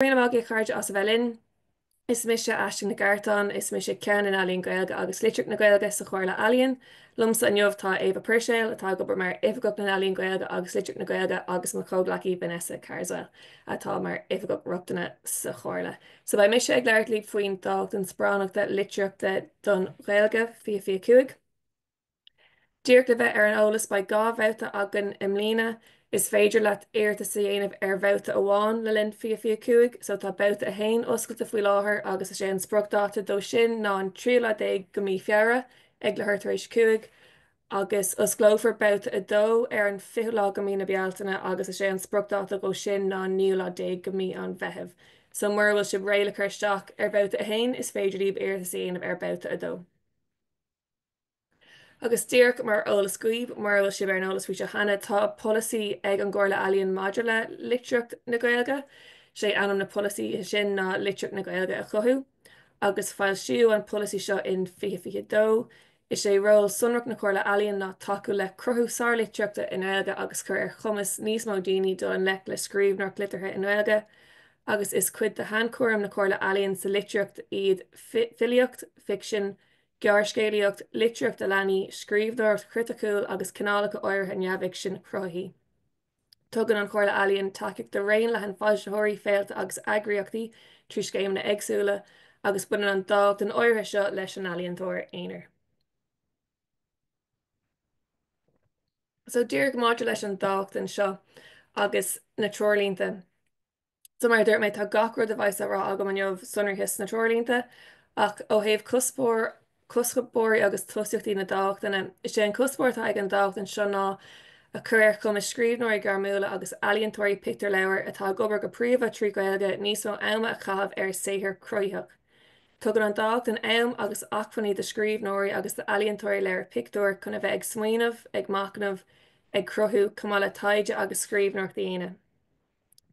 Bhfuil amach chuirde as bhelinn, is mise eisting na ggheartán, is mise cean in ealaíon Ghaeilge agus litríoch na Ghaeilge sa chomhairle Ealaíon, lumsa inniuh tá Éva Purséil atá go mar ifigach na ealaíon Ghaeilge agus litríoch na Ghaeilge agus mo chomhlachí Vanessa Carswell atá mar ifigach ruachtaine sa chomhairle. So ba mise ag leirlí faoin dácht an Sparánachta Litríochta don Ghaeilge fi cuaig. Díirc le bheith ar an eolas ba gá bhabhta agan im lína, is féidir leat iarratas a dhéanamh ar bhabhta amháin le linn fi cuaig, so tá bhabhta a hain oscailte faoi láthair agus is sé an spriocdháta dó sin ná an tríola go mí Feabhra ag le hiarratais cuaig, agus os glófar bhabhta a dó ar an 5 go mí na bealtaine agus is sé an spriocdháta go sin ná 9 go mí an bheithimh. So mar bhfuil si réile chuirteach ar bhabhta a hain is féidir líb iarratas a dhéanamh ar bhabhta a dó. Agus tíirc mar eolas cuimh mar bhfuil sibh ar an eolas faoi se hena tá policy ag an Comhairle Ealaíon Module litríocht na Ghaeilge, sé anam na policy sin ná litríocht na Ghaeilge a chothú, agus fáil siú an policy seo in 2022, is sé ról sunrach na Comhairle Ealaíon ná taú le cruthúsár litríochta in Ghaeilge agus chur ar chumas níos mó daoine do an le scríbhneach glitrithe in Ghaeilge, agus is cuid de handcuairm na Comhairle Ealaíon sa litríocht iad filiocht, fiction, gearrscéalaíocht, litríocht a leanaí, scríbhneoirt criticúil agus cineálacha áirithe neamhigh sin cruthaí. Tugann an Comhairle Ealaíon takeíocht de réon le an fáilteoirí féalta agus eagraíochtaí trí scéim na éagsúla agus bunan an dácht an áirithe seo leis an ealaíontóir éonar. So dír go máidir leis an dácht an seo agus na treoirlínta. So mar dúirt méid tá gachrad a bhaid rá agam an neomh sonarthas na treoirlínta, ach ó thaobh cuscabóirí agus tusaíochtaí na dáchtainna, is sé an cuspóirtá ag an dácht an seo ná a chuir chum is scríbhneoirí garmúla agus ealaíontóirí pictar leabhar atá gobar go príomha trí Ghaeilge níos mó aime a chaamh ar saothar cruthaíoch. Tugann an dácht an aim agus achfaní de scríbhneoirí agus de ealaíontóirí leabhar pictiúir chuna bheith ag smaoinemh, ag macnamh, ag cruthú cumála taide agus scríbhneoirt daoine.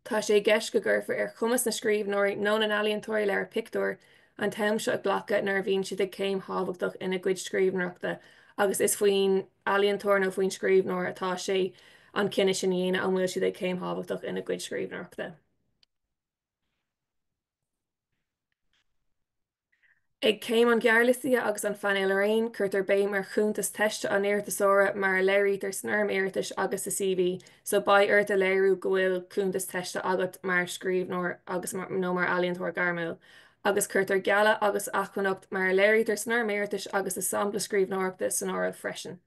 Tá sé gceist go ggurfar ar chumas na scríbhneoirí nó an ealaíontóirí leabhar pictiúir an taim seo a glacadh nar bhíonn siad ag céim thábhachtach ina gcuid scríbhneoireachta, agus is faoin ealaíontóir nó faoin scríbhneoir atá sé an cinenne sin dhéine an bhfuil siad ag céim thábhachtach ina gcuid scríbhneoireachta. Ag céim an gearrlaí agus an fan Ealaíon chuirtar bé mar chúntas teiste an iarratasóra mar léirítar snarm iarratais agus sa CV, so ba a léirú go bhfuil chúntas teiste agat mar scríbhneoir agus nó mar ealaíontóir garmúil. Agus chuirtar geala agus achmhaíocht mar léirítar snarm iarratais agus is sampla scríbhneoireachta san ára freisin.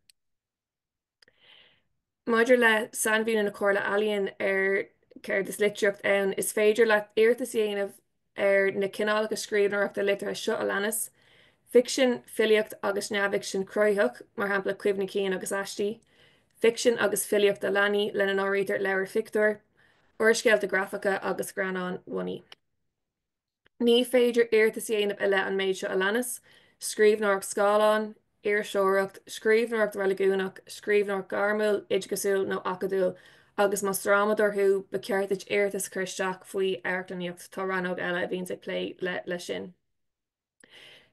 Maidir le sanbhíonn na Comhairle Ealaíon ar céir is litríocht ann, is féidir le iarratas dhéanamh ar na cineálacha scríbhneoireachta litrithe seo a leanas, fiction, filiocht agus neamhigh sin cruthaíoch mar shampla cuimhne cían agus aistí, fiction agus filiocht a leanaí le an áirítear leabhar fictúir, uairscéalta grafacha agus granán bhunaí. Ní féidir iarratas dhéanamh eile an méid seo a leanas, scríbhneoireacht scáláin, iarseoireacht, scríbhneoireacht religúnach, scríbhneoireacht garmúil, idgesúil nó acadúil, agus más drámadorthú ba ceartid iarratas chuirteach faoi airglaíocht tá ranóg eile a bhíonn ag lé le sin.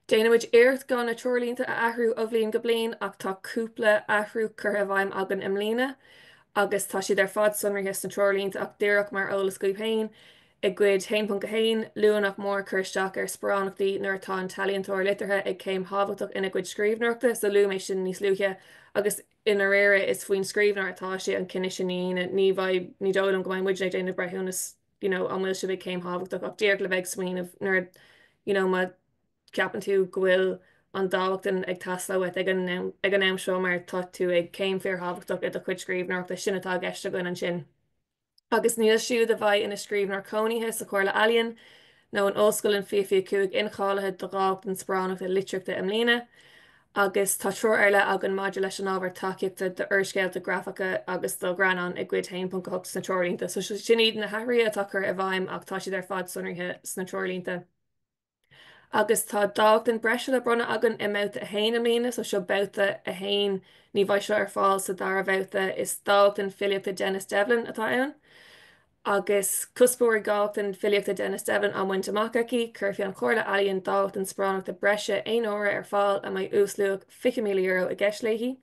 Déanamid iarracht gan na treoirlínta a athrú ó bhliain go bliain ach tá cúpla athrú curtha bhaim agan im lína, agus tá siad ar fad sonraithe na treoirlínta ach díreach mar eolas go féin, ag gcuid 1.1 luúnach mór chuirteach ar Sparánachtaí nuair atá an ealaíontóir litrithe ag céim thábhachtach ina gcuid scríbhneoireachta, so luú mé sin níos luúthe, agus ina réire is faoin scríbhneoir atá sé an cinenne sin ní dólam go mhaid muid déanamh breithúnas an bhfuil si bh céim thábhachtach ach díreach le bheith smaoinemh nuair má ceapan tú go bhfuil an dáhachtain ag taslahait ag an am seo mar tá tú ag céim fear thábhachtach a chuid scríbhneoireachta sin atá gceiste goin an sin. Agus níl siúd a bhaid ina scríbhneoir cónaithe sa Comhairle Ealaíon nó an óscail in fiú inchálaiche do gácht an Sparánachta Litríochta im lína, agus tá trúr eile agan maidir leis an ábhar takeíochta de uairscéalta grafacha agus do granán ag gcuid 1.8 sna treoirlínta, so sin iad na hairí atá chur a bhaim ach tá siad ar fad sonraithe sna treoirlínta. Agus tá dácht an breise le brona agan i mbabhta a hain am lína, so seo babhta a hain ní bhaid seo ar fáil sa dara bhabhta is dácht an filiochta Dennis Devlin atá ann. Agus cuspóir gácht an filiochta Dennis Devlin an bhaint amachchaí chuirfí an Comhairle Ealaíon dácht an Sparánachta breise 1 óra ar fáil a mbeidh úsluach €50 milliún a gceist Léigh.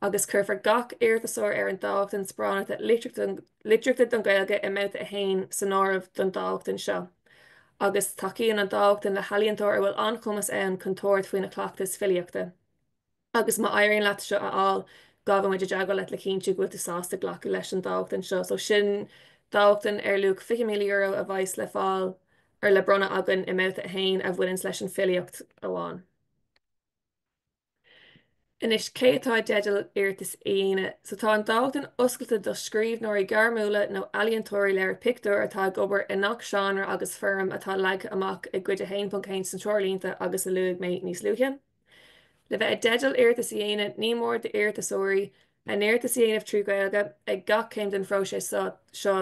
agus chuirfar gach iarratasóir ar an dámhachtain Sparánachta Litríochta don Ghaeilge i mbealta a hain san áireamh don dámhachtain seo. Agus takeíonn an dámhachtain le healaíontóir ar bhfuil anchumas ann chun tabhairt faoin na cleachtas filíochta. Agus má éiríonn leat seo aáil gabhfuil muid deagadh le cinnte go sásta glacadh leis an dámhachtain seo. So sin dámhachtain ar luach 50 milliún euro a bhaith le fáil ar le bronna agan i mbealta a hain a bhfuilinn leis an filíocht amháin. Inis cé atá deideal iarratas aine, so tá an dámhachtain oscailta do scríbhneoirí gairmiúla nó ealaíontóirí léir pictiúr atá gobar in nach seanra agus firm atá leag amach i gcuid a 1.1 san teirlínta agus a luigh méid níos luúthe. Le bheith a deideal iarratas aine ní mór de iarratasóirí an iarratas aanamh trí Ghaeilge ag gach céim den phróiseas seo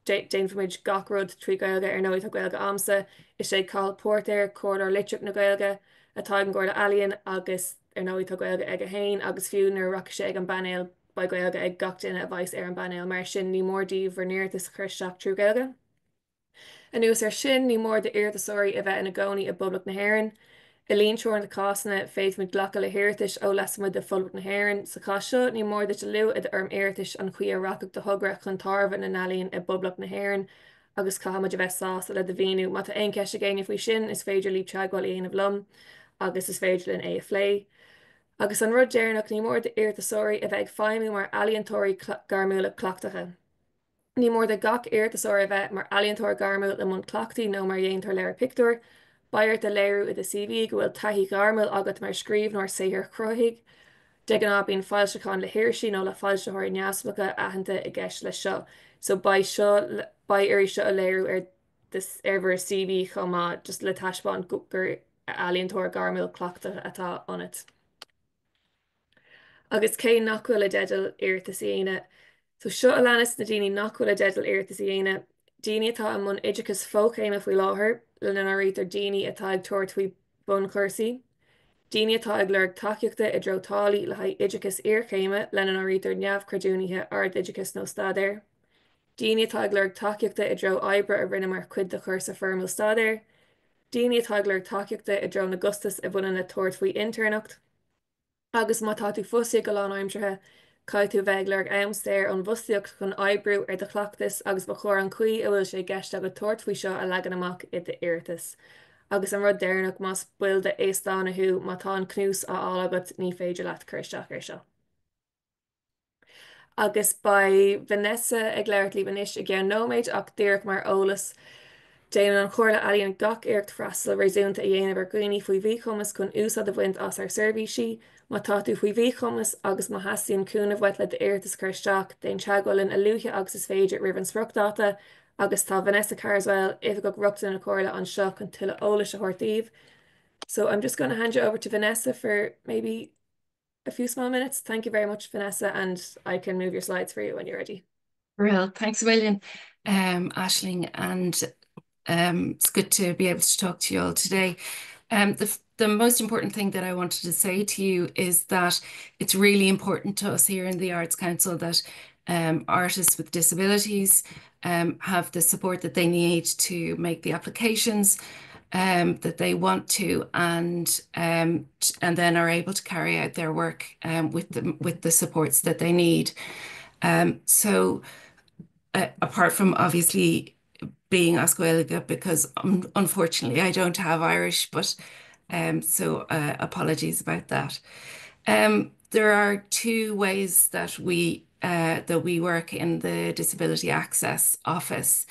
déanfaimid gach rud trí Ghaeilge ar nóid a Ghaeilge amsa is sé cáil pórtéir cóir litreach na Ghaeilge atá an gcóir Ealaíon agus ar nóid a Ghaeilge ag a hain agus fiú nar racha sé ag an banéal ba Ghaeilge ag gach duine a bhaith ar an banéal mar sin ní mór díomh ar iarratas chuirteach trí Ghaeilge. Anuas ar sin ní mór de iarratasóirí a bheith ina gcónaí i bpoblacht na hÉireann. Ealaíon seoir na cásanna féadfaimid glacadh le hiarratais ó leasmuid de phoblacht na hÉireann sa cá seo ní mór de luú id orm iarratais an chuí rathach de thugra chun tarbh na ealaíon i bpoblacht na hÉireann agus cahamid a bheith sásta le do bhíú má tá aon ceiste géine faoi sin is féidir líb teagháil aonamh lom agus is féidir in é a phlé. Agus an rud déarnach ní mór de iarratasóirí a bheith ag feimú mar ealaíontóirí gairmiúla cleachtacha. Ní mór de gach iarratasóir a bheith mar ealaíontóir gairmiúil le mún cleachtaí nó mar dhéontar léir pictiúr, Bairt a léirú i de CV go bhfuil taithí gairmiúil agat mar scríbhneoir saothar cruthaigh, de an bíon fáilseáin le hirsí nó le fáilseoir neasmacha aitheanta i gceist le seo. So ba irí seo a léirú ar bhar CV chumá just le taiispáin gur ealaíontóir gairmiúil cleachtacha atá anit. Agus cé nachhfuil a deideal iarratas aine. So seo a leanas na daoine nachhfuil a deideal iarratas aine, daoine atá an mún isteachas fócéime faoi láthair le na réitar daoine atá ag tuairt faoi bun chursaí. Daoine atá ag leir taceachta i drotálaí le haid isteachas iarchéime le na réitar neamhcrúdúnaithe ard isteachas nó stadéir. Daoine atá ag leir taceachta i dro oibre a rinne mar cuid de chursa firmú stadéir. Daoine atá ag leir taceachta i dro na gustas a bhuna na tuairt faoi internacht. Agus má tá tú fusaí go lán aimimtrithe, caiith tú bheith leir amstéir an bhusaíocht chun oibrú ar de chleachtas agus ba chóir an chuí a bhfuil sé gceiste go tuairt faoi seo a legan amach i de iarratas. Agus an rud déarnach más bhfuil de éastánathú má tá an cnús á agat ní féidir leat chuirteach ar seo. Agus ba Vanessa ag léirt líbanis i gceann nóméid ach díreach mar eolais, déanann an chomhairle Ealaíon gach iarracht freastal réasúnta a dhéanamh ar gcuoine faoi bhí chumas chun úsad a bhaint as ar seirbhísí, má tá tú faoi bhí chumas agus má hasíonn cúnamh bhaith le de iarratas chuirteach déon teagháilinn a luúthe agus is féidir ribh an spriocdháta agus tá Vanessa Carswell if go rugta na cóirle an seo chun tuilleadh eolais a thuirtaobh. So I'm just going to hand you over to Vanessa for maybe a few small minutes. Thank you very much, Vanessa, and I can move your slides for you when you're ready. Well, thanks a million, Aisling, and it's good to be able to talk to you all today. The most important thing that I wanted to say to you is that it's really important to us here in the Arts Council that artists with disabilities have the support that they need to make the applications that they want to, and then are able to carry out their work with the supports that they need. So apart from obviously being as Ghaeilge, because unfortunately I don't have Irish, but so apologies about that. There are two ways that we work in the Disability Access Office.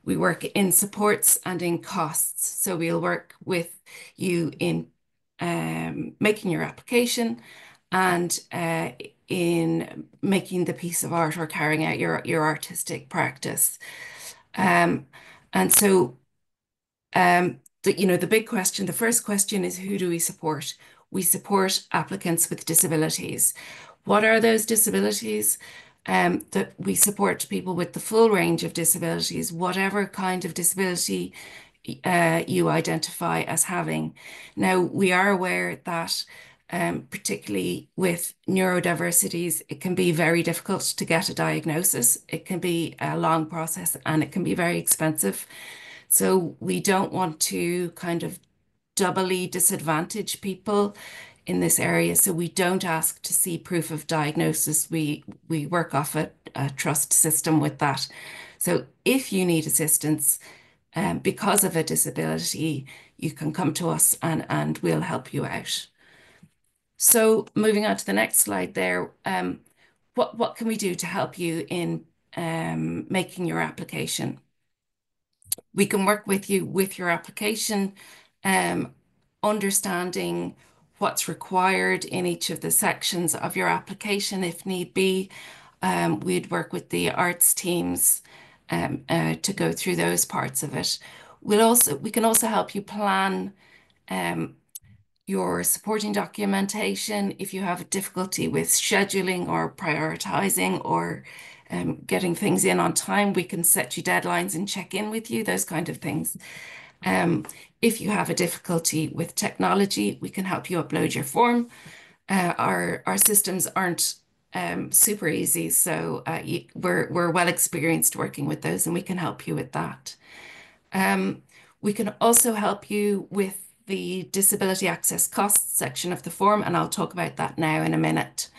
We work in supports and in costs. So we'll work with you in making your application and in making the piece of art or carrying out your artistic practice. And so, the big question, the first question is, who do we support? We support applicants with disabilities. What are those disabilities? That we support people with the full range of disabilities, whatever kind of disability you identify as having. Now, we are aware that particularly with neurodiversities, it can be very difficult to get a diagnosis. It can be a long process and it can be very expensive. So we don't want to kind of doubly disadvantage people in this area. So we don't ask to see proof of diagnosis. We work off a trust system with that. So if you need assistance because of a disability, you can come to us and we'll help you out. So moving on to the next slide there, what can we do to help you in making your application? We can work with you with your application, understanding what's required in each of the sections of your application if need be. We'd work with the arts teams to go through those parts of it. We can also help you plan your supporting documentation if you have difficulty with scheduling or prioritizing or getting things in on time. We can set you deadlines and check in with you, those kind of things. If you have a difficulty with technology, we can help you upload your form. Our systems aren't super easy, so we're well experienced working with those, and we can help you with that. We can also help you with the disability access costs section of the form, and I'll talk about that now in a minute.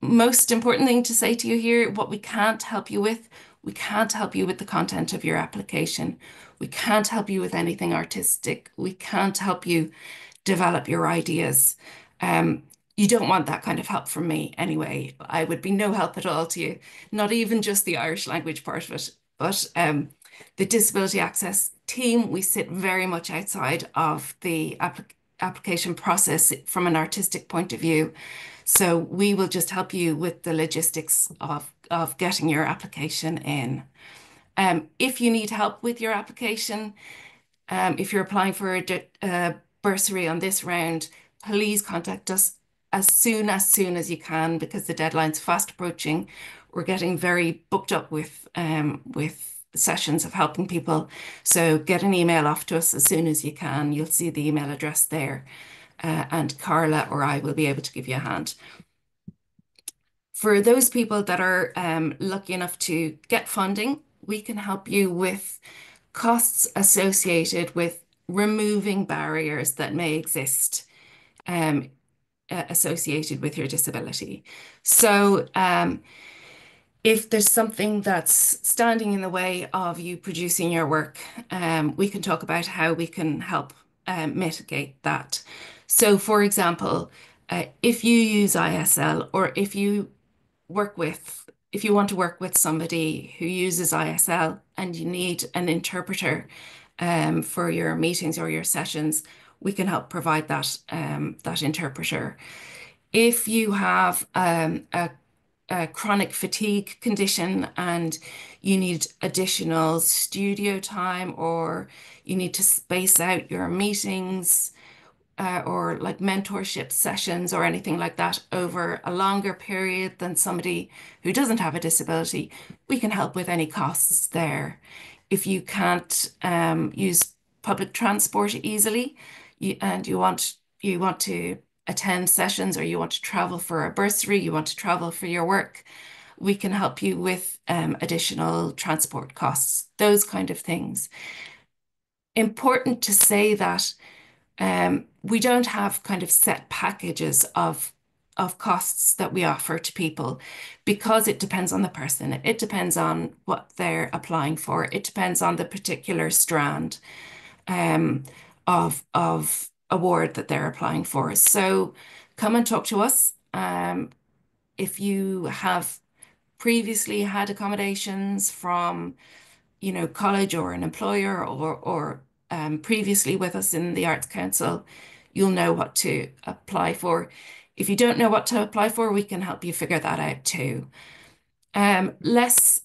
Most important thing to say to you here, what we can't help you with, we can't help you with the content of your application. We can't help you with anything artistic. We can't help you develop your ideas. You don't want that kind of help from me anyway. I would be no help at all to you, not even just the Irish language part of it, but the disability access team, we sit very much outside of the application process from an artistic point of view. So we will just help you with the logistics of getting your application in. If you need help with your application, if you're applying for a bursary on this round, please contact us as soon as you can, because the deadline's fast approaching. We're getting very booked up with sessions of helping people. So get an email off to us as soon as you can. You'll see the email address there, and Carla or I will be able to give you a hand. For those people that are lucky enough to get funding, we can help you with costs associated with removing barriers that may exist associated with your disability. So if there's something that's standing in the way of you producing your work, we can talk about how we can help mitigate that. So for example, if you use ISL, or if you want to work with somebody who uses ISL and you need an interpreter for your meetings or your sessions, we can help provide that interpreter. If you have a chronic fatigue condition and you need additional studio time, or you need to space out your meetings or like mentorship sessions or anything like that over a longer period than somebody who doesn't have a disability, we can help with any costs there. If you can't use public transport easily and you want to attend sessions, or you want to travel for a bursary, you want to travel for your work, we can help you with additional transport costs, those kind of things. Important to say that we don't have kind of set packages of costs that we offer to people, because it depends on the person. It depends on what they're applying for. It depends on the particular strand of award that they're applying for. So come and talk to us. If you have previously had accommodations from, college or an employer, or previously with us in the Arts Council, you'll know what to apply for. If you don't know what to apply for, we can help you figure that out too. Less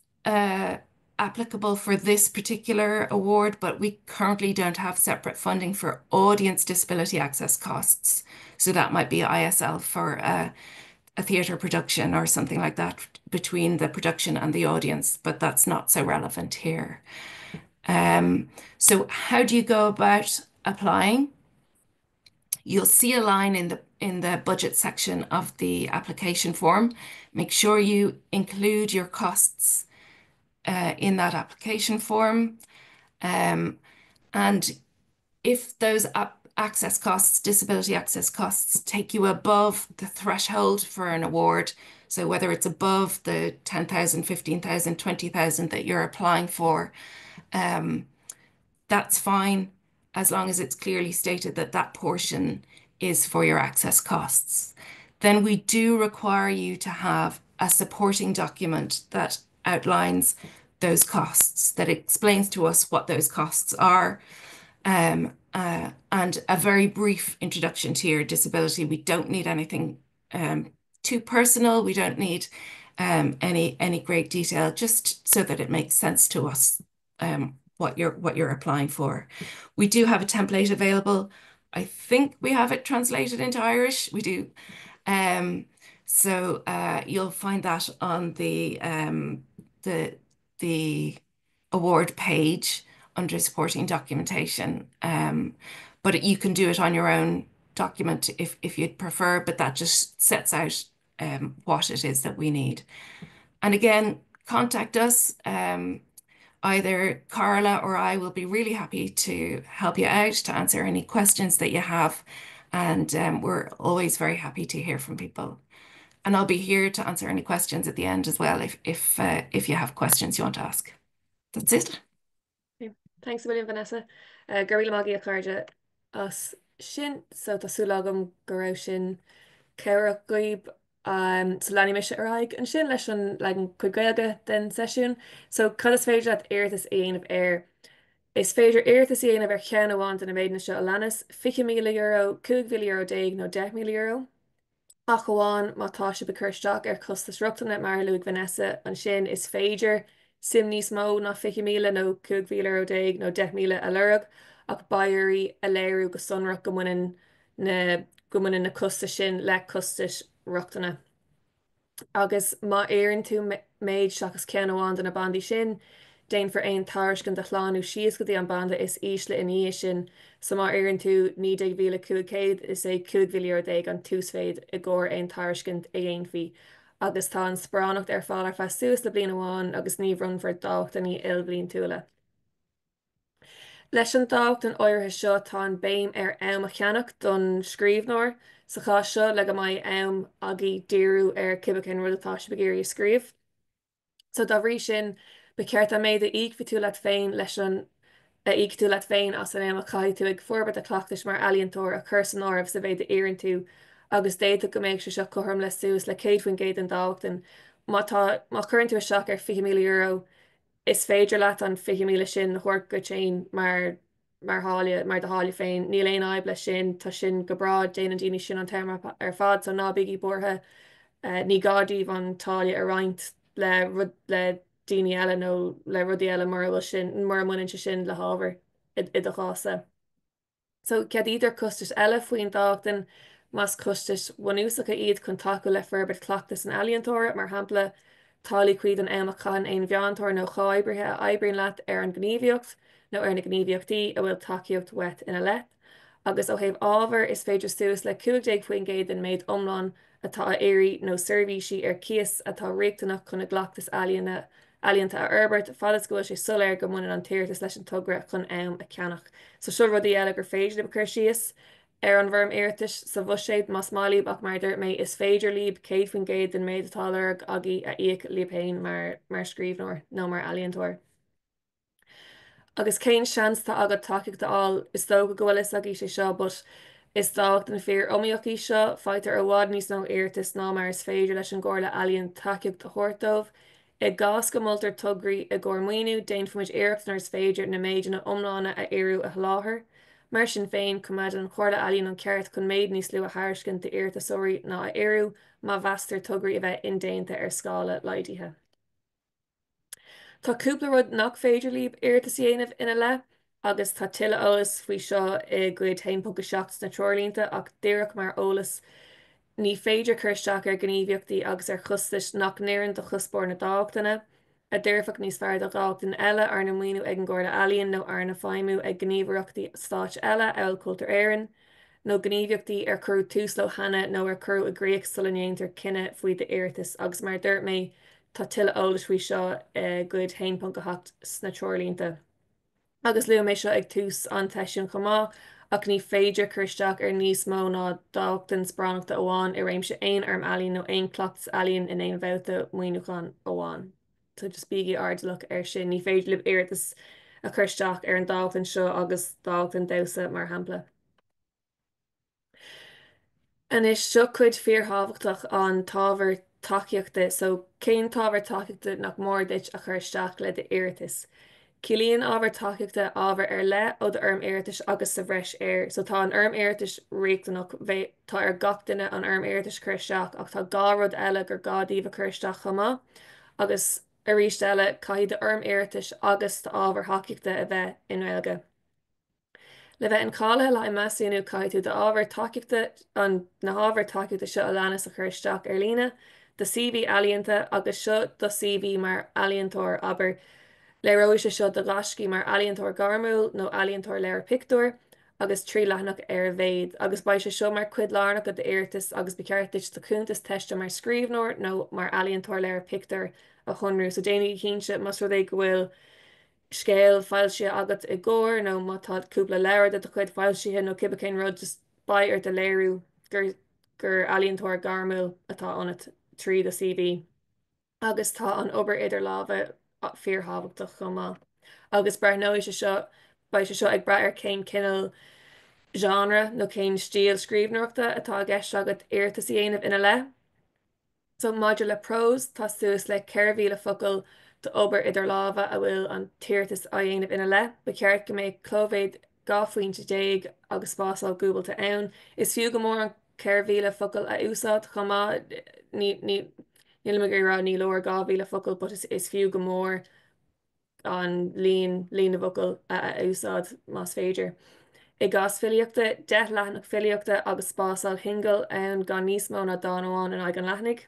applicable for this particular award, but we currently don't have separate funding for audience disability access costs. So that might be ISL for a theatre production or something like that, between the production and the audience, but that's not so relevant here. So how do you go about applying? You'll see a line in the budget section of the application form. Make sure you include your costs in that application form. And if those access costs, disability access costs, take you above the threshold for an award. So whether it's above the 10,000, 15,000, 20,000 that you're applying for, that's fine as long as it's clearly stated that that portion is for your access costs. Then we do require you to have a supporting document that outlines those costs, that explains to us what those costs are, and a very brief introduction to your disability. We don't need anything too personal. We don't need any great detail, just so that it makes sense to us what you're applying for. We do have a template available. I think we have it translated into Irish. We do. So you'll find that on the award page under supporting documentation. But you can do it on your own document if you'd prefer, but that just sets out what it is that we need. And again, contact us. Either Carla or I will be really happy to help you out, to answer any questions that you have. And we're always very happy to hear from people. And I'll be here to answer any questions at the end as well if you have questions you want to ask. That's it. Okay. Thanks a million, Vanessa. Gurila magi a carja us shin, so tasulagum garo shin Ceire goib sa leanaí mise araig an sin leis an le chuig Ghaeilge den seisiún. So cad is féidir leat iarratas aonmh air. Is féidir iarratas aonmh ar cheann amháin den na méideanna seo a leananas, 50,000 euro, 2,000 euro déag nó 10,000 euro. Ach amháin má tá se becursteach ar costas ruachtainna mar luigh Vanessa an sin is féidir sim níos mó ná 50,000 nó 2,000 euro déag nó 10,000 a lurg ach bairí a léirú go sonrach go muinean na costa sin le costas ruachtainna. Agus má éann tú méid seachas ceann amháin den na bandí sin, déan for aon táircin de chláánú sios go dtí an banda is ísle in í sin, so má éann tú 9,500 is é 2,000 déag an tús féid i gcóir aon táircint a dhéanamhí. Agus tá an Sparánachta ar fáil ar feasúas le bliana amháin agus ní run for dáchta ní ilblin túla. Leis an dácht an áirithe seo tá an béim ar am a cheannach don scríbhneoir, sa chá seo le go mbeidh am agaí díriú ar cibacin rud atá se begéirí scríobh. So dá bhrí sin be ceart a méid a íic tú le féin leis an íic tú le féin as an am a caiith tú ag forbert a clachtas mar ealaíontóir a chur san áibh sa bhéid éann tú agus déad go méid se seo chum le suasús le céadhain géad an dáchtain. Má chuann tú a seach ar 50,000 euro, is féidir leat an 50,000 sin thuir go chéin mar de hála féin. Níl éon aib le sin tá sin go brád déanaan daoine sin an téim ar fad so ná bigí bortha ní gádaíh an táille a roinnt le daoine eile nó le rudí eile mar bhfuil sin mar muinse sin le hábhar i do chása. So cead idir costas eile faoin dáchtain más costas bhainúsacha iad chun taú le forbert clachtas an ealaíontóir mar hampla tálaí cuid an amachchan aon bheantóir nó cháibrithe a eibríonn leat ar an gníomhaíocht nó ar na gníomhaíochtaí a bhfuil takeíocht wet ina leith. Agus ó thaobh ábhar is féidir suas le 15 faoin géad den méid omláin atá a éirí nó seirbhísí ar cias atá riachtanach chun na glacadh ealaíonta a Herbert, fadas go sé soléir go muineann an tíirtas leis an tugra chun am a ceannach. So seo rudí eile gur féidir le becur síos ar an bhirm iarratais sa bhuiséid más málaíb ach mar dúirt mé is féidir líb céad faoin géad den méid atá lurg agaí a íoc líbhéin mar scríbhneoir nó mar ealaíontóir. Agus céin seans tá agad takeíocht aáil is dó go gohfuil is agé sé seo, but is dácht an fear omíochaí seo fáitar ar bhád níos nó iarratas ná mar is féidir leis an gcóir le ealaíon takeíocht a thuirtómh. I gás go moltar tugraí i gcóir mhaoiniú déan fuid iarracht nar is féidir na méideanna omlána a éireú a láthair. Mar sin féin cumad an chóir le ealaíon an ceart chun méid níos lú a thairiscint de iarratasóirí ná a éireú má bheastar tugraí a bheith indéanta ar scála leidithe. Tá cúpla rud nach féidir líb iarratas dhéanamh ina le, agus tá tuilleadh eolais faoi seo i gcuid 1.7 na teirlínta ach díreach mar eolais ní féidir chuirteach ar gníomhaíochtaí agus ar chustais nach néann do chuspóir na dáchtainna, a dúirfach níos fearr do gáchtain eile ar na mhaoiniú ag an gcóir le ealaíon nó ar na feidhmiú ag gníomhaireachtaí stáit eile eolcultúr éireann, nó gníomhaíochtaí ar cruú tús le hannah nó ar cruú a gréach sulinnéantar cinenne faoi de iarratas agus mar dúirt mé tá tuilleadh eolais faoi seo gcuid 1.8 na teirlínta. Agus luú mé seo ag tús an teisiún chumá ach ní féidir chuisteach ar níos mó ná dáachtain Sparánachta amháin I réimse aon arm ealaíon nó aon clocht ealaíon in éon bhabhta mhaoiniúcháin amháin. So just bíigí ardalach ar sin ní féidir libh iarratas a chuisteach ar an dáachtain seo agus dáachtain domsa mar shampla. And is seo cuid fíorthábhachtach an tábhar takeíochta, so cén tábhar takeíochta nach mór duit a chuisteach le de iarratas. Cilíonn ábhar takeíochta ábhar ar le ó de orm iarratas agus sa bhreis air, so tá an orm iarratas riachtanach tá ar gach duine an orm iarratas chuisteach ach tá gá rud eile gur gádaíomh a chuisteach chumá, agus a ríist eile caithfidh de orm iarratas agus tá ábhar takeíochta a bheith in Ghaeilge. Le bheith an cála le measúnú caiithú de ábhar takeíochta an na ábhar takeíochta seo a leanas a chuisteach ar lína, de CV ealaíonta agus seo do CV mar ealaíontóir aber le roise seo do ghascí mar ealaíontóir garmúil nó ealaíontóir leir picúir agus trí leathnach ar bhéad, agus ba se seo mar cuid lánach go de iarratas agus beceirteid do cúntas teiste mar scríbhnóir nó mar ealaíontóir leir picúir a chunrú, so déananig cínse mas rud é go bhfuil scéal fáilse agat I gcóir nó má tá cúpla leir de chuid fáilsithe nó cibh cén rud just baith ar de léirú gur ealaíontóir garmúil atá anat trí do CV. Agus tá an obair idir lábha fíorthábhachtach chumá. Agus breithnóid se seo ba se seo ag breith ar cén cineál genre nó cén stíl scríbhneachta atá gceist agat iarratas dhéanamh ina le. So maidir le prós tá suas le ceirmhíle focail de obair idir lábha a bhfuil an tíirtas a dhéanamh ina le, ba ceart go méid clómhéid gáfaointe déag agus spásáil Googleta ann. Is fiú go mór an ceirmhíle focail a úsáid chumá níl me gur rá ní leor gámhíle focail, but is fiú go mór an líon a focail a úsáid más féidir. I gás filiochta, 10 leathnach filiochta agus spásáil hingal ann gan níos mó na dáháin in ag an leithnig.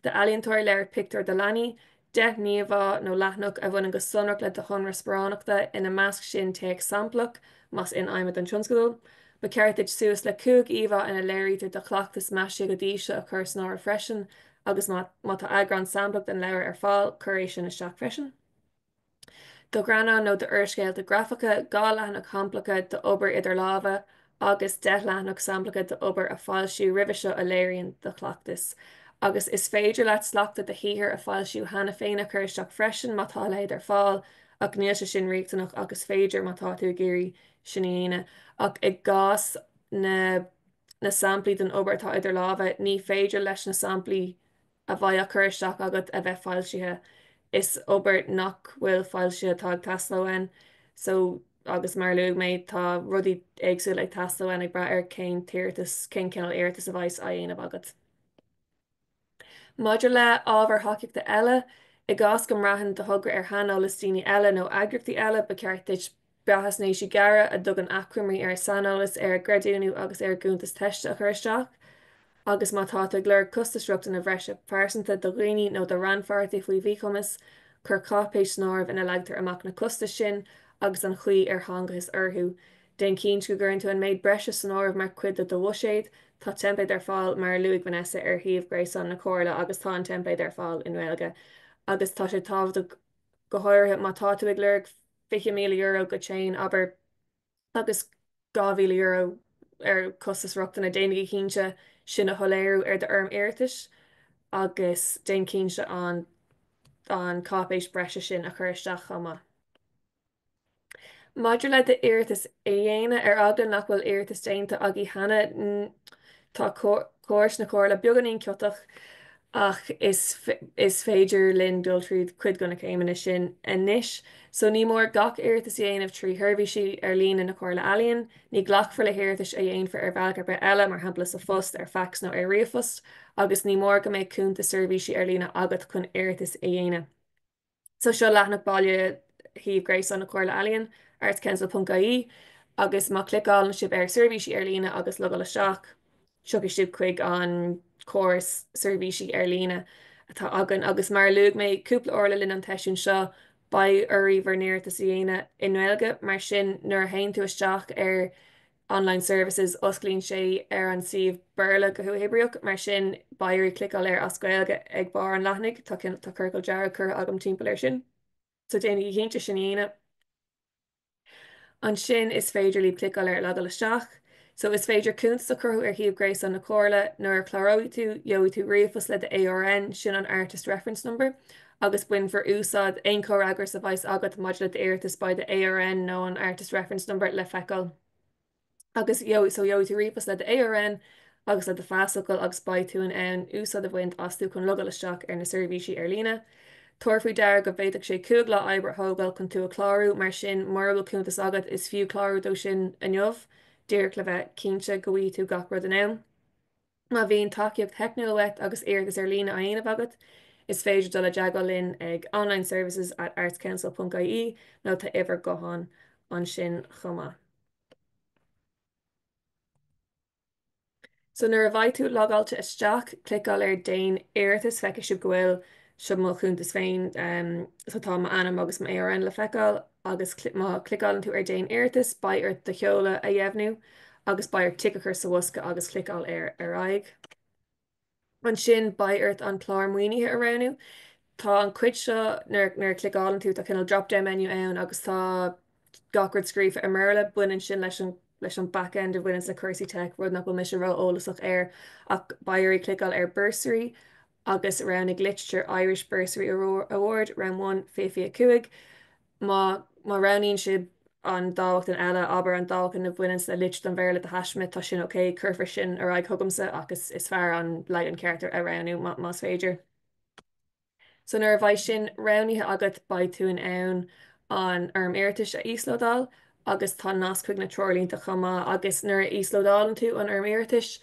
De ealaíontóir leir picúir de leanaí, 10 níomhá nó leathnach a bhain go sonach le do chunra Sparánachta ina measc sin teag samplach mas in aimime an tionscadul, ba ceirteid suas le 2 íomhá ina léiríte do chleachtas meise go díise a chur snáir freisin agus má tá agran samplach den leir ar fáil chuéis sin isteach freisin. Do grana nó de urscéil de grafacha, 2 leathnach samplacha de obair idir lábha agus 10 leathnach samplacha de obair a fáilsiú ribh seo a léiríonn do chleachtas. Agus is féidir leat slachta de híhir a fáilsiú hena féin a chuisteach freisin má tá leid ar fáil ach níl se sin riachtanach agus féidir má tá tú géirí sin dhéine. Ach I gás na samplaí den obair tá idir lábha ní féidir leis na samplaí a bhaid a chuisteach agat a bheith fáilsithe. Is obair nach bhfuil fáilse tá taslóin, so agus mar luúg méid tá rudí éagsú le taslóin ag breith ar cén tíirtas cén cineál iarratas a bhaid a dhéanamh agat. Maidir le ábhar takeíochta eile, I gás go mraithin de thugra ar tháineolalas daoine eile nó eagraíochtaí eile ba ceirteid beachasnééis gearra a dug an acramaí ar saneolalas ar gréadáinú agus ar gúntas teiste a chuisteach, agus má tá glóir costasreacht in a bhreise pásanta do dhaoine nó do ranfartaí faoi bhíchumas, chur cápéis snámh ina leagtar amach na costas sin agus an chuí ar thángachas orthú. Den cíns go gurn tú an méid breise snámh mar cuid do bhuiséad, tá templaid ar fáil mar luigh Vanessa ar thaobh Gréasáin na Comhairle agus tá an templaid ar fáil in Ghaeilge. Agus tá sé tábhad go háirithe má tá tú ag léir €50,000 go chéin aber agus €2,000 ar costasreacht na déanaige cínse sin a tholéirú ar de orm iarratas agus déan cínse an cápéis breise sin a chuiristeach chuma. Maidir le de iarratas a dhéana ar aglan nach bhfuil iarratas déanta agé hena tá cóirs na Comhairle beganín ceochtach ach is féidir linn dultríd cuid gona céimena sin inis, so ní mór gach iarratas a dhéanamh trí thuirbhísí ar lína na Comhairle Ealaíon, ní ghlachfar le hiarratas a dhéanamh ar bhealach be eile mar shampla sa fust ar fax nó ar riamhfust, agus ní mór go méid cúnta seirbhísí ar lína agat chun iarratas a dhéanamh. So seo leathnach baile híomh Gréasáin na Comhairle Ealaíon artscancel.ie agus má clicáil na sib ar seirbhísí ar lína agus le isteach, tugadh sib chuig an córas seirbhísí ar lína atá agan agus mar luúg méid cúpla orla linn an teisiún seo ba uiríomhar níirtas a dhéine in Ghaeilge mar sin nuair haon tú isteach ar online services osclaíonn sé ar an siomh Bearla go Hibriach mar sin bairí clicáil ar as Ghaeilge ag bar an leithnig tá curcail dearg chur agam timpeall ar sin. So déananig chénte sin dhéine. An sin is féidir líb clicáil ar legal isteach, so is féidir cúntas a churthú ar thiomh grééis an na cóirle nuair chláróidh tú gheobhaidh tú riamhas le de ARN sin an Artist Reference Number, agus buin for úsáid aon córagur sa bhaid agat module de éirtas by de ARN nó an Artist Reference Number le feiceáil. Agus gheobhaidh tú riamhas le de ARN agus le de feasacail agus baid tú an ann úsáid a bhaint as tú chun legal isteach ar na seirbhísí ar lína. Tuairfaí deir go bhféadach sé cúig le oibre thógáil chun tú a chláú mar sin mar bhfuil cúntas agat is fiú chláú dó sin inniuh, dír le bheith cínte go bhí tú gach rud an ann. Má bhíon takeíocht technolóid agus éargus ar lína a dhéanamh agat, is féidir do le deagáil linn ag online services at artscouncil.ie nó tá ihar gohan an sin chuma. So nuair a bhaid tú logáilte isteach, clicáil ar déan iarratas feice sib go bhfuil sib mo chuntas féin tá má anam agus má ARN le feiceáil agus má clicáil tú ar déan iarratas ba ar de cheola a dhéhnú agus ba ar tiicechar sa bhuasca agus clicáil ar aig. An sin ba airt an chlár mhaoiniú a ranú, tá an cuid seo nuair clicáil tú tá cinál drop-down menu ann agus tá gacrad scríomh ar merle buin sin leis an backend a bhuiin sa cursí tech rud nach go mis rá ólasach ar ach bairí clicáil ar bursary agus round ag literature Irish Bursary Award round 1 55 má raníonn sib an dáhachtain eile aber an dáhachtain na bhuiin sa lit an bhéir le a hasisme tá sin oké curfar sin ar ag thugamsa agus is fearr an leid an ceartar a ranú más féidir. So nuair bhaid sin raníthe agat ba tú an ann an arm iarratais a íslódáil agus tá nascuig na trolínta chuma agus nuair íslódálan tú an arm iarratais,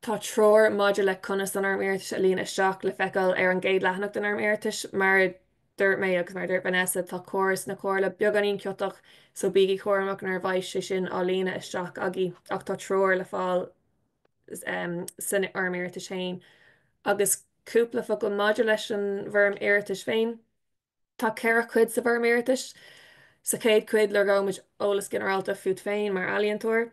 tá tror module le conas an arm iarratais a líon isteach le feiceáil ar an géad leithnacht an arm iarratais mar dúirt mé agus mar dúirt Vanessa tá choras na cóirle beag an íon ceochtach so bíigh chóramach nar bhaid sin á lína isteach agé ach tá tror le fáil san arm iarratais féin agus cúpla fa go module leis an bharm iarratais féin. Tá ceithre cuid sa bharm iarratais sa céad cuid le roimiid ólas generalta fút féin mar ealaíontóir.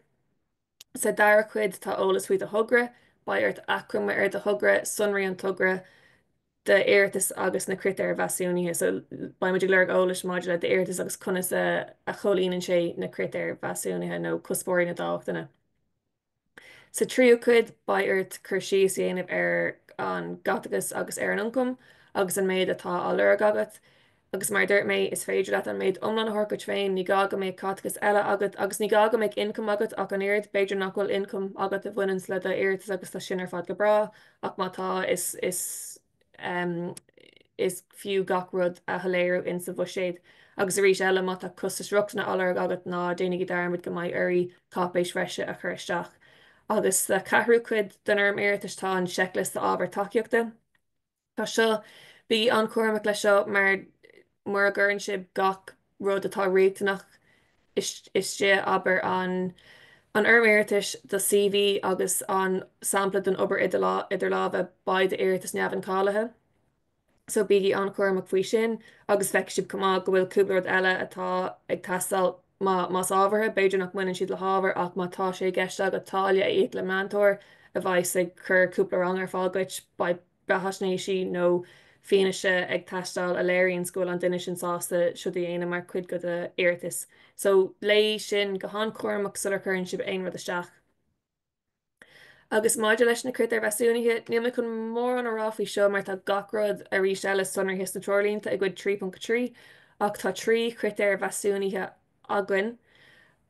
Sa dara cuid tá ólas faoi a thugra, ba airt acrum ar de thugra sunraí an tugra de éartas agus na critéir bheasúnithe, so ba muidir leir ólas module de éartas agus conas a cholíonn sé na critéir bheasúnithe nó cuspóirí na dáchtainna. Sa tríú cuid ba airt chur síos dhéanamh ar an gatagus agus ar an ioncum agus an méid atá á leir agat. Agus mar dúirt mé is féidir leat an méid omlan thorcaid féin ní gaga méid catagus eile agat agus ní gaga méid income agat ach an éard beidir nach bhfuil income agat a bhuiins le éartas agus tá sin ar fad go bra ach mátá is fiú gach rud a tholéirú in sa bhuiséad agus a rís eile má tá costas ruachna alar agat ná déananig darmid go mbeidh airí capéis freise a chur isteach. Agus le ceathrú cuid den arm iarratais tá an checklist ábhar takeíochta. Tá seo bí an cuairmach lei seo mar gurn sib gach rud atá réachtanach iste aber an arm iarratais do CV agus an sampla don obair idir lábh ba de iarratas neamhan cáilethe. So bíí an cuairmach faoi sin agus feic sib cumá go bhfuil cúpla rud eile atá ag teastáil más ábhartha beidir nach muineann siad le hábhar ach má tá sé gceiste agat táile ag le mentor a bhaid ag chur cúpla rang ar fágait ba behaisnéisí nó fianaise ag teistáil a léiríonn scúil an duine sin sásta siúd dhéana mar cuid go de éartas. So lei sin go há cuairmach sular chun sib aon rud isteach. Agus máidir leis na critéir bheasúnithe, níl chun mór an ráfaí seo mar tá gachrod a rís eile sunar his na trolínta ag gcuid 3.3 ach tá trí critéir bheasúnithe agan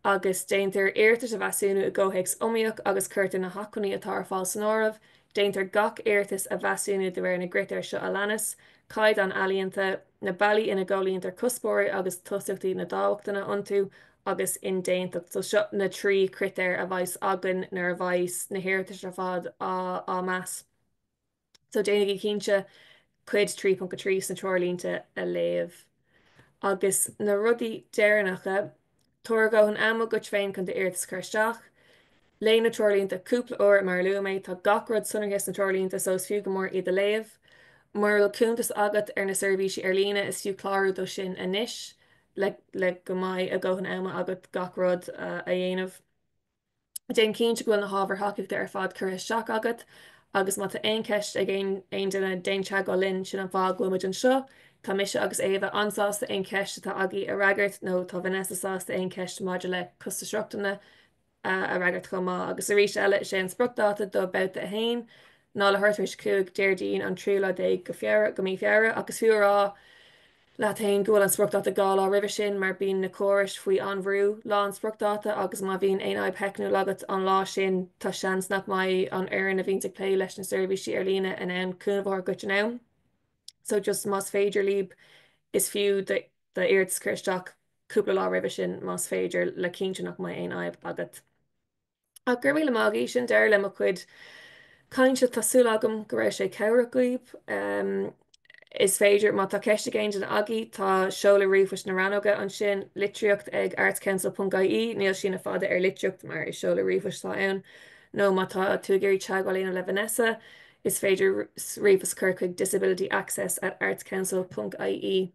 agus déantar éartas a bheasúnú a ggóhéics omíoch agus chuirta na haconí atá ar fáil san áramh, déantar gach éartas a bheasúnú de bhar na gritéir seo a leanas, caiid an ealaíonta na bailí ina ggólíontar cuspóirí agus tosaachtaí na dáhachtainna iontu agus in déantacht so seo na trí critéir a bhaid agan nar a bhaid na hiarratais ar fad á meas. So déananig cínte cuid 3.3 san trolínta a léamh. Agus na rudaí déarnacha tuair go an am go féin chun de éartas chuisteach, lé na trolínta cúpla uair mar luúméid tá gachrod sunarhis na trolínta sos fiú go mór iad a léamh. Mar cúntas agat ar na seirbhísí ar lína is fiú clárú do sin inis le go mbeidh a ggóhan ama agat gachrod a dhéanamh. Déan cínte go na hábhar hacaíochta ar fad chur isteach agat agus má tá aon ceist ag aon duine déon teag go linn sin an fág gomuid an seo, Tá mise agus éha ansásta aon ceiste tá agaí a ragart nó tá Vanessa sásta aon ceiste maidir le costastruachtainna a ragart chumá agus a rís eile sé an spriocdháta do Babhta a hain ná le thuirtaris cúg Déardaoin an tríúla dé go mí feabhra agus fiúrá láthair ghfuil an spriocdháta gála rih sin mar bíon na córis faoi anbhrú lá an spriocdháta agus má bhíon aon peicnú legat an lá sin tá seans nach mai an airan a bhíon ag lé leis na seirbhísí ar lína in ann cúnmhar go ná. So just más féidir líb is fiú de iarratas chuirteach cúpla lá rih sin más féidir le cinnte nach mai aon aib agat. A gur bhfuil mágaí sin deir le mo chuid caiinte tásúla agam go raibh sé cebhra gcuib. Is féidir má tá ceiste géint an agaí tá seola riomhais na ranóga an sin litríocht ag artscouncil.ie níl sin na fada ar litríocht mar is seola riomhais tá ann. nó má tá tú géirí teagháilíonna le Vanessa is féidir riomhas chuir chuig disability access at artscouncil.ie.